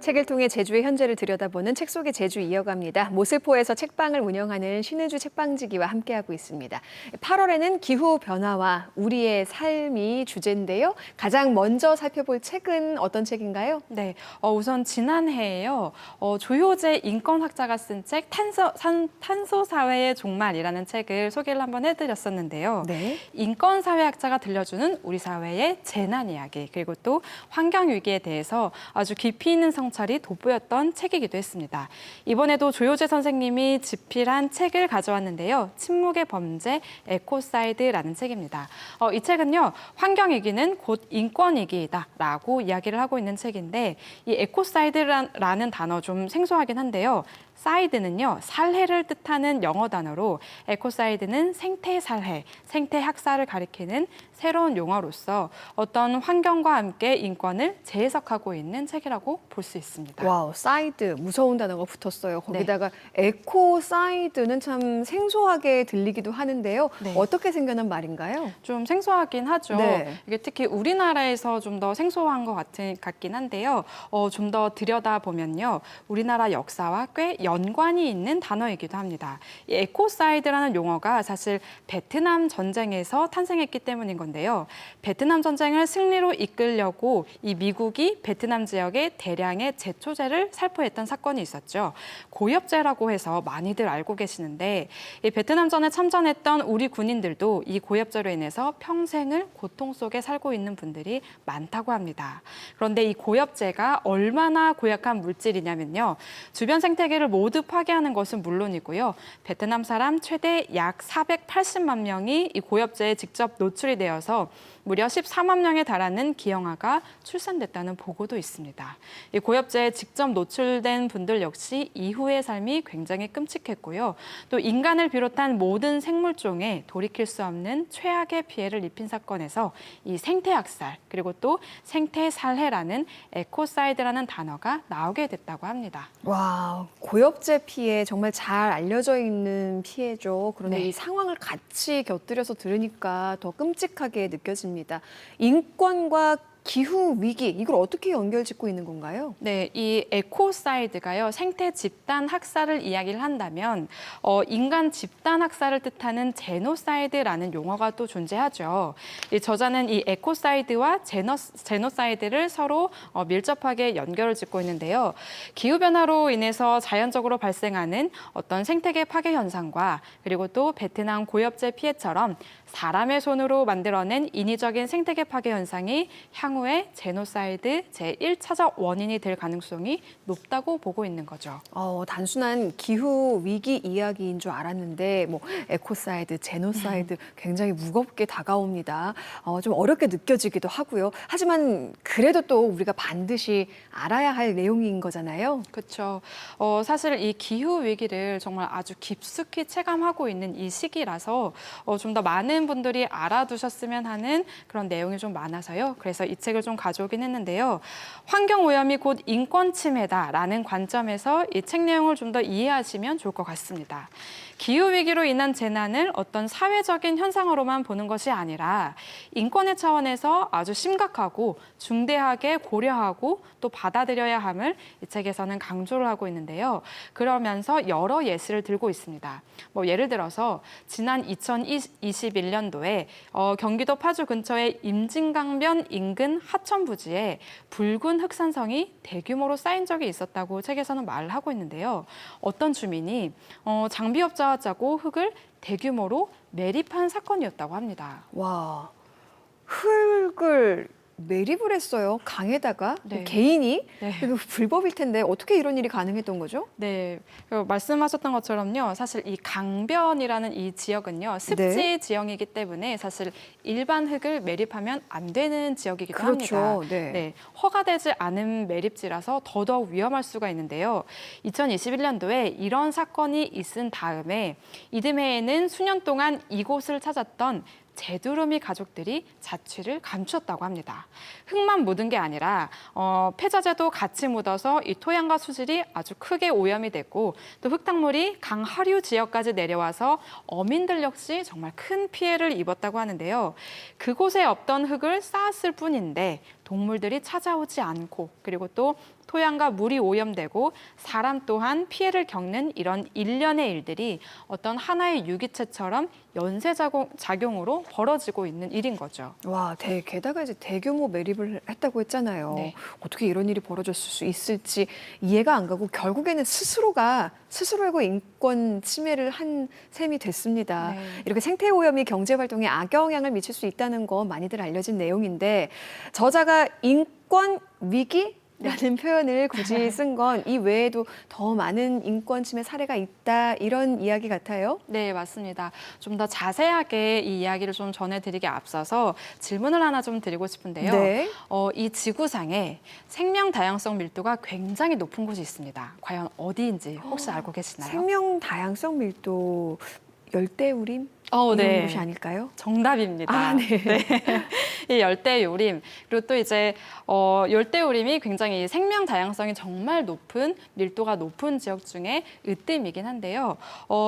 책을 통해 제주의 현재를 들여다보는 책 속의 제주 이어갑니다. 모슬포에서 책방을 운영하는 신의주 책방지기와 함께하고 있습니다. 8월에는 기후 변화와 우리의 삶이 주제인데요. 가장 먼저 살펴볼 책은 어떤 책인가요? 네, 우선 지난해에요. 조효재 인권학자가 쓴 책 탄소 사회의 종말이라는 책을 소개를 한번 해드렸었는데요. 네. 인권사회학자가 들려주는 우리 사회의 재난 이야기 그리고 또 환경 위기에 대해서 아주 깊이 있는 성찰이 돋보였던 책이기도 했습니다. 이번에도 조효재 선생님이 집필한 책을 가져왔는데요. 침묵의 범죄 에코사이드라는 책입니다. 이 책은요, 환경 위기는 곧 인권 위기다라고 이야기를 하고 있는 책인데 이 에코사이드라는 단어 좀 생소하긴 한데요. 사이드는요, 살해를 뜻하는 영어 단어로 에코사이드는 생태살해, 생태학살을 가리키는 새로운 용어로서 어떤 환경과 함께 인권을 재해석하고 있는 책이라고 볼 수 있습니다. 와우, 사이드, 무서운 단어가 붙었어요. 거기다가 에코사이드는 참 생소하게 들리기도 하는데요. 네. 어떻게 생겨난 말인가요? 좀 생소하긴 하죠. 네. 이게 특히 우리나라에서 좀 더 생소한 것 같긴 한데요. 좀 더 들여다보면요. 우리나라 역사와 꽤 연관이 있는 단어이기도 합니다. 이 에코사이드라는 용어가 사실 베트남 전쟁에서 탄생했기 때문인 건데요. 베트남 전쟁을 승리로 이끌려고 이 미국이 베트남 지역에 대량의 제초제를 살포했던 사건이 있었죠. 고엽제라고 해서 많이들 알고 계시는데 이 베트남전에 참전했던 우리 군인들도 이 고엽제로 인해서 평생을 고통 속에 살고 있는 분들이 많다고 합니다. 그런데 이 고엽제가 얼마나 고약한 물질이냐면요. 주변 생태계를 모두 파괴하는 것은 물론이고요. 베트남 사람 최대 약 480만 명이 이 고엽제에 직접 노출이 되어서 무려 14만 명에 달하는 기형아가 출산됐다는 보고도 있습니다. 이 고엽제에 직접 노출된 분들 역시 이후의 삶이 굉장히 끔찍했고요. 또 인간을 비롯한 모든 생물종에 돌이킬 수 없는 최악의 피해를 입힌 사건에서 이 생태학살 그리고 또 생태살해라는 에코사이드라는 단어가 나오게 됐다고 합니다. 와, 고엽제 피해 정말 잘 알려져 있는 피해죠. 그런데 네. 이 상황을 같이 곁들여서 들으니까 더 끔찍하게 느껴집니다. 인권과 기후 위기, 이걸 어떻게 연결짓고 있는 건가요? 네, 이 에코사이드가요, 생태 집단 학살을 이야기를 한다면 인간 집단 학살을 뜻하는 제노사이드라는 용어가 또 존재하죠. 이 저자는 이 에코사이드와 제노사이드를 서로 밀접하게 연결을 짓고 있는데요. 기후변화로 인해서 자연적으로 발생하는 어떤 생태계 파괴 현상과 그리고 또 베트남 고엽제 피해처럼 사람의 손으로 만들어낸 인위적인 생태계 파괴 현상이 향후에 제노사이드 제1차적 원인이 될 가능성이 높다고 보고 있는 거죠. 단순한 기후 위기 이야기인 줄 알았는데 뭐 에코사이드, 제노사이드 굉장히 무겁게 다가옵니다. 좀 어렵게 느껴지기도 하고요. 하지만 그래도 또 우리가 반드시 알아야 할 내용인 거잖아요. 그렇죠. 사실 이 기후 위기를 정말 아주 깊숙이 체감하고 있는 이 시기라서 좀 더 많은 분들이 알아두셨으면 하는 그런 내용이 좀 많아서요. 그래서 이 책을 좀 가져오긴 했는데요. 환경 오염이 곧 인권 침해다라는 관점에서 이 책 내용을 좀 더 이해하시면 좋을 것 같습니다. 기후 위기로 인한 재난을 어떤 사회적인 현상으로만 보는 것이 아니라 인권의 차원에서 아주 심각하고 중대하게 고려하고 또 받아들여야 함을 이 책에서는 강조를 하고 있는데요. 그러면서 여러 예시를 들고 있습니다. 예를 들어서 지난 2021년도에 경기도 파주 근처의 임진강변 인근 하천 부지에 붉은 흑산성이 대규모로 쌓인 적이 있었다고 책에서는 말을 하고 있는데요. 어떤 주민이 장비업자와 짜고 흙을 대규모로 매립한 사건이었다고 합니다. 와, 흙을 매립을 했어요. 강에다가 네. 개인이? 네. 이거 불법일 텐데 어떻게 이런 일이 가능했던 거죠? 네, 말씀하셨던 것처럼요. 사실 이 강변이라는 이 지역은요. 습지 지형이기 때문에 사실 일반 흙을 매립하면 안 되는 지역이기도 그렇죠. 합니다. 네. 허가되지 않은 매립지라서 더더욱 위험할 수가 있는데요. 2021년도에 이런 사건이 있은 다음에 이듬해에는 수년 동안 이곳을 찾았던 제두루미 가족들이 자취를 감추었다고 합니다. 흙만 묻은 게 아니라 폐자재도 같이 묻어서 이 토양과 수질이 아주 크게 오염이 됐고 또 흙탕물이 강 하류 지역까지 내려와서 어민들 역시 정말 큰 피해를 입었다고 하는데요. 그곳에 없던 흙을 쌓았을 뿐인데 동물들이 찾아오지 않고 그리고 또 토양과 물이 오염되고 사람 또한 피해를 겪는 이런 일련의 일들이 어떤 하나의 유기체처럼 연쇄작용으로 벌어지고 있는 일인 거죠. 와, 게다가 이제 대규모 매립을 했다고 했잖아요. 네. 어떻게 이런 일이 벌어졌을 수 있을지 이해가 안 가고 결국에는 스스로의 인권 침해를 한 셈이 됐습니다. 네. 이렇게 생태 오염이 경제 활동에 악영향을 미칠 수 있다는 건 많이들 알려진 내용인데 저자가 인권 위기 라는 표현을 굳이 쓴 건 이 외에도 더 많은 인권 침해 사례가 있다 이런 이야기 같아요. 네, 맞습니다. 좀 더 자세하게 이 이야기를 좀 전해드리기 앞서서 질문을 하나 좀 드리고 싶은데요. 네. 이 지구상에 생명 다양성 밀도가 굉장히 높은 곳이 있습니다. 과연 어디인지 혹시 알고 계시나요? 생명 다양성 밀도 열대우림 네. 이런 곳이 아닐까요? 정답입니다. 아, 네. 이 열대우림 그리고 또 이제 열대우림이 굉장히 생명 다양성이 정말 높은 밀도가 높은 지역 중에 으뜸이긴 한데요.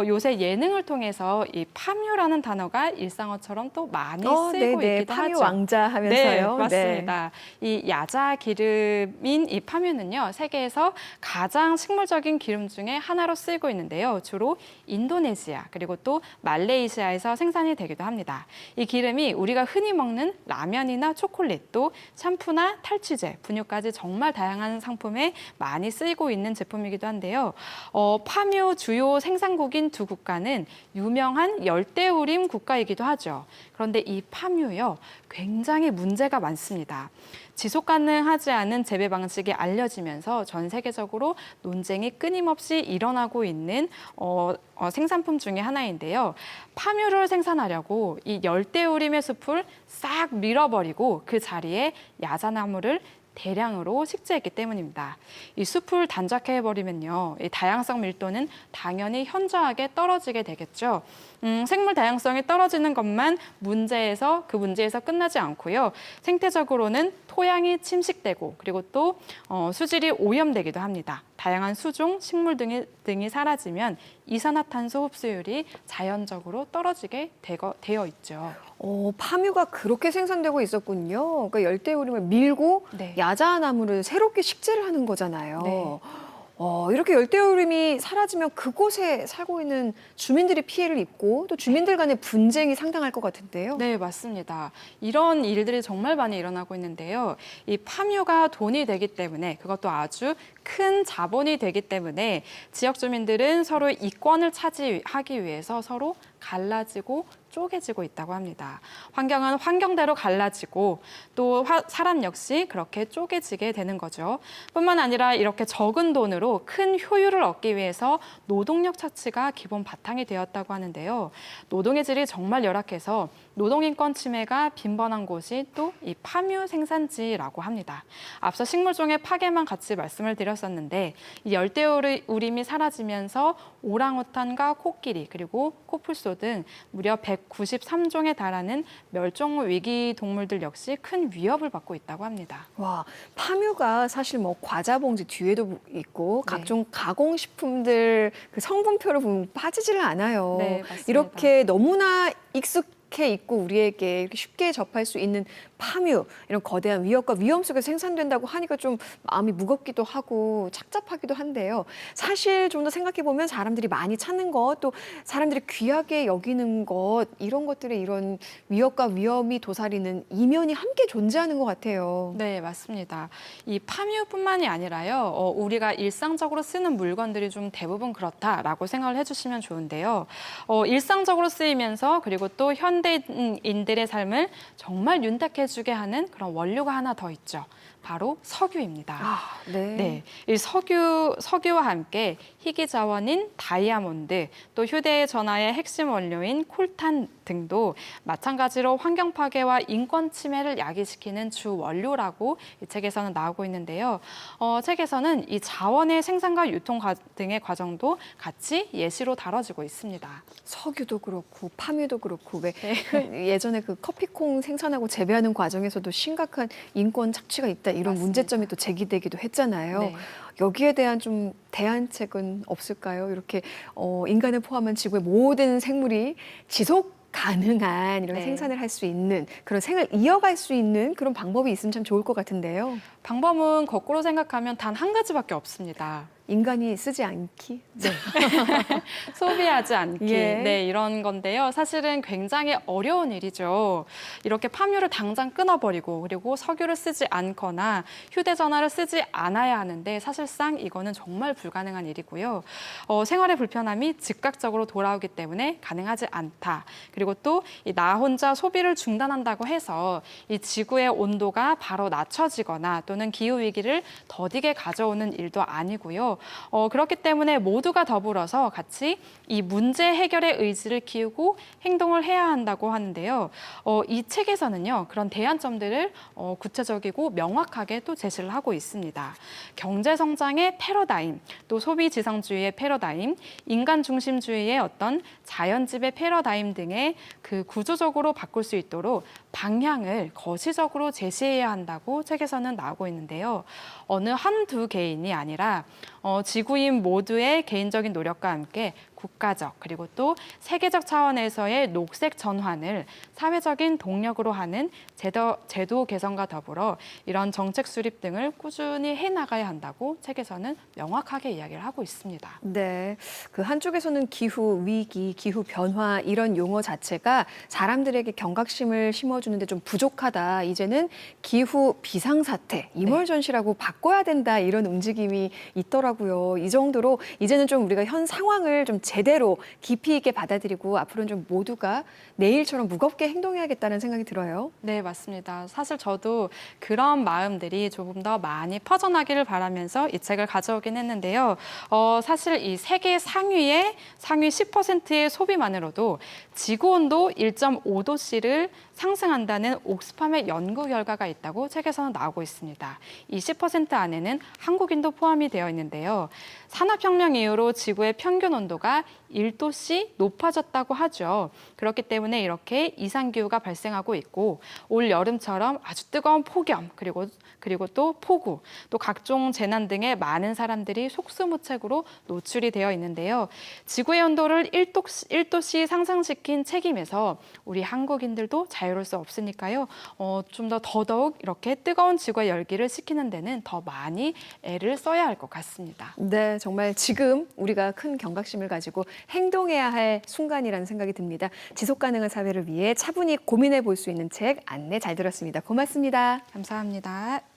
요새 예능을 통해서 이 파뮤라는 단어가 일상어처럼 또 많이 쓰이고 있기도 파뮤 하죠. 왕자 하면서요. 네, 맞습니다. 이 야자 기름인 이 파뮤는요, 세계에서 가장 식물적인 기름 중에 하나로 쓰이고 있는데요. 주로 인도네시아 그리고 또 말레이시아에서 생산이 되기도 합니다. 이 기름이 우리가 흔히 먹는 라면이나 초콜릿, 또 샴푸나 탈취제, 분유까지 정말 다양한 상품에 많이 쓰이고 있는 제품이기도 한데요. 파뮤 주요 생산국인 두 국가는 유명한 열대우림 국가이기도 하죠. 그런데 이 파뮤요, 굉장히 문제가 많습니다. 지속 가능하지 않은 재배 방식이 알려지면서 전 세계적으로 논쟁이 끊임없이 일어나고 있는 생산품 중에 하나인데요. 파뮤를 생산하려고 이 열대우림의 숲을 싹 밀어버리고 그 자리에 야자나무를 대량으로 식재했기 때문입니다. 이 숲을 단적해버리면요, 이 다양성 밀도는 당연히 현저하게 떨어지게 되겠죠. 생물 다양성이 떨어지는 것만 그 문제에서 끝나지 않고요. 생태적으로는 토양이 침식되고 그리고 또 수질이 오염되기도 합니다. 다양한 수종, 식물 등이 사라지면 이산화탄소 흡수율이 자연적으로 떨어지게 되어 있죠. 파뮤가 그렇게 생산되고 있었군요. 그러니까 열대우림을 밀고 네. 야자나무를 새롭게 식재를 하는 거잖아요. 네. 이렇게 열대우림이 사라지면 그곳에 살고 있는 주민들이 피해를 입고 또 주민들 간의 분쟁이 상당할 것 같은데요. 네, 맞습니다. 이런 일들이 정말 많이 일어나고 있는데요. 이 파묘가 돈이 되기 때문에 그것도 아주 큰 자본이 되기 때문에 지역 주민들은 서로 이권을 차지하기 위해서 서로 갈라지고 쪼개지고 있다고 합니다. 환경은 환경대로 갈라지고 또 사람 역시 그렇게 쪼개지게 되는 거죠. 뿐만 아니라 이렇게 적은 돈으로 큰 효율을 얻기 위해서 노동력 착취가 기본 바탕이 되었다고 하는데요. 노동의 질이 정말 열악해서 노동인권 침해가 빈번한 곳이 또 이 파묘 생산지라고 합니다. 앞서 식물종의 파괴만 같이 말씀을 드렸었는데 이 열대우림이 사라지면서 오랑우탄과 코끼리 그리고 코뿔소 등 무려 193종에 달하는 멸종 위기 동물들 역시 큰 위협을 받고 있다고 합니다. 와, 파뮤가 사실 뭐 과자 봉지 뒤에도 있고 네. 각종 가공식품들 그 성분표를 보면 빠지지를 않아요. 네, 맞습니다. 이렇게 너무나 익숙해 있고 우리에게 이렇게 쉽게 접할 수 있는 파뮤, 이런 거대한 위협과 위험 속에서 생산된다고 하니까 좀 마음이 무겁기도 하고 착잡하기도 한데요. 사실 좀 더 생각해 보면 사람들이 많이 찾는 것, 또 사람들이 귀하게 여기는 것, 이런 것들의 이런 위협과 위험이 도사리는 이면이 함께 존재하는 것 같아요. 네, 맞습니다. 이 파뮤뿐만이 아니라요, 우리가 일상적으로 쓰는 물건들이 좀 대부분 그렇다라고 생각을 해주시면 좋은데요. 일상적으로 쓰이면서 그리고 또 현대인들의 삶을 정말 윤택해주게 하는 그런 원료가 하나 더 있죠. 바로 석유입니다. 네. 이 석유와 함께 희귀 자원인 다이아몬드, 또 휴대전화의 핵심 원료인 콜탄 등도 마찬가지로 환경 파괴와 인권 침해를 야기시키는 주 원료라고 이 책에서는 나오고 있는데요. 책에서는 이 자원의 생산과 유통 등의 과정도 같이 예시로 다뤄지고 있습니다. 석유도 그렇고 파뮤도 그렇고 왜 네. 예전에 그 커피콩 생산하고 재배하는 과정에서도 심각한 인권 착취가 있다 이런 맞습니다. 문제점이 또 제기되기도 했잖아요. 네. 여기에 대한 좀 대안책은 없을까요? 이렇게 인간을 포함한 지구의 모든 생물이 지속 가능한 이런 네. 생산을 할 수 있는 그런 생을 이어갈 수 있는 그런 방법이 있으면 참 좋을 것 같은데요. 방법은 거꾸로 생각하면 단 한 가지밖에 없습니다. 인간이 쓰지 않기. 네. 소비하지 않기. 예. 네, 이런 건데요. 사실은 굉장히 어려운 일이죠. 이렇게 파묘를 당장 끊어버리고 그리고 석유를 쓰지 않거나 휴대전화를 쓰지 않아야 하는데 사실상 이거는 정말 불가능한 일이고요. 생활의 불편함이 즉각적으로 돌아오기 때문에 가능하지 않다. 그리고 또 나 혼자 소비를 중단한다고 해서 이 지구의 온도가 바로 낮춰지거나 또는 기후위기를 더디게 가져오는 일도 아니고요. 그렇기 때문에 모두가 더불어서 같이 이 문제 해결의 의지를 키우고 행동을 해야 한다고 하는데요. 이 책에서는요, 그런 대안점들을 구체적이고 명확하게 또 제시를 하고 있습니다. 경제 성장의 패러다임, 또 소비 지상주의의 패러다임, 인간 중심주의의 어떤 자연집의 패러다임 등의 그 구조적으로 바꿀 수 있도록 방향을 거시적으로 제시해야 한다고 책에서는 나오고 있는데요. 어느 한두 개인이 아니라 지구인 모두의 개인적인 노력과 함께 국가적 그리고 또 세계적 차원에서의 녹색 전환을 사회적인 동력으로 하는 제도 개선과 더불어 이런 정책 수립 등을 꾸준히 해나가야 한다고 책에서는 명확하게 이야기를 하고 있습니다. 네, 그 한쪽에서는 기후 위기, 기후 변화 이런 용어 자체가 사람들에게 경각심을 심어주는데 좀 부족하다. 이제는 기후 비상사태, 이멀전시라고 바꿔야 된다 이런 움직임이 있더라고요. 이 정도로 이제는 좀 우리가 현 상황을 좀 제대로 깊이 있게 받아들이고 앞으로는 좀 모두가 내일처럼 무겁게 행동해야겠다는 생각이 들어요. 네, 맞습니다. 사실 저도 그런 마음들이 조금 더 많이 퍼져나기를 바라면서 이 책을 가져오긴 했는데요. 사실 이 세계 상위 10%의 소비만으로도 지구온도 1.5도씨를 상승한다는 옥스팜의 연구 결과가 있다고 책에서는 나오고 있습니다. 이 10% 안에는 한국인도 포함이 되어 있는데요. 산업혁명 이후로 지구의 평균 온도가 1도씨 높아졌다고 하죠. 그렇기 때문에 이렇게 이상기후가 발생하고 있고 올 여름처럼 아주 뜨거운 폭염 그리고 또 폭우 또 각종 재난 등의 많은 사람들이 속수무책으로 노출이 되어 있는데요. 지구의 온도를 1도씨 상승시킨 책임에서 우리 한국인들도 자유로울 수 없으니까요. 좀 더 더더욱 이렇게 뜨거운 지구의 열기를 식히는 데는 더 많이 애를 써야 할 것 같습니다. 네, 정말 지금 우리가 큰 경각심을 가지고 행동해야 할 순간이라는 생각이 듭니다. 지속 가능한 사회를 위해 차분히 고민해 볼 수 있는 책 안내 잘 들었습니다. 고맙습니다. 감사합니다.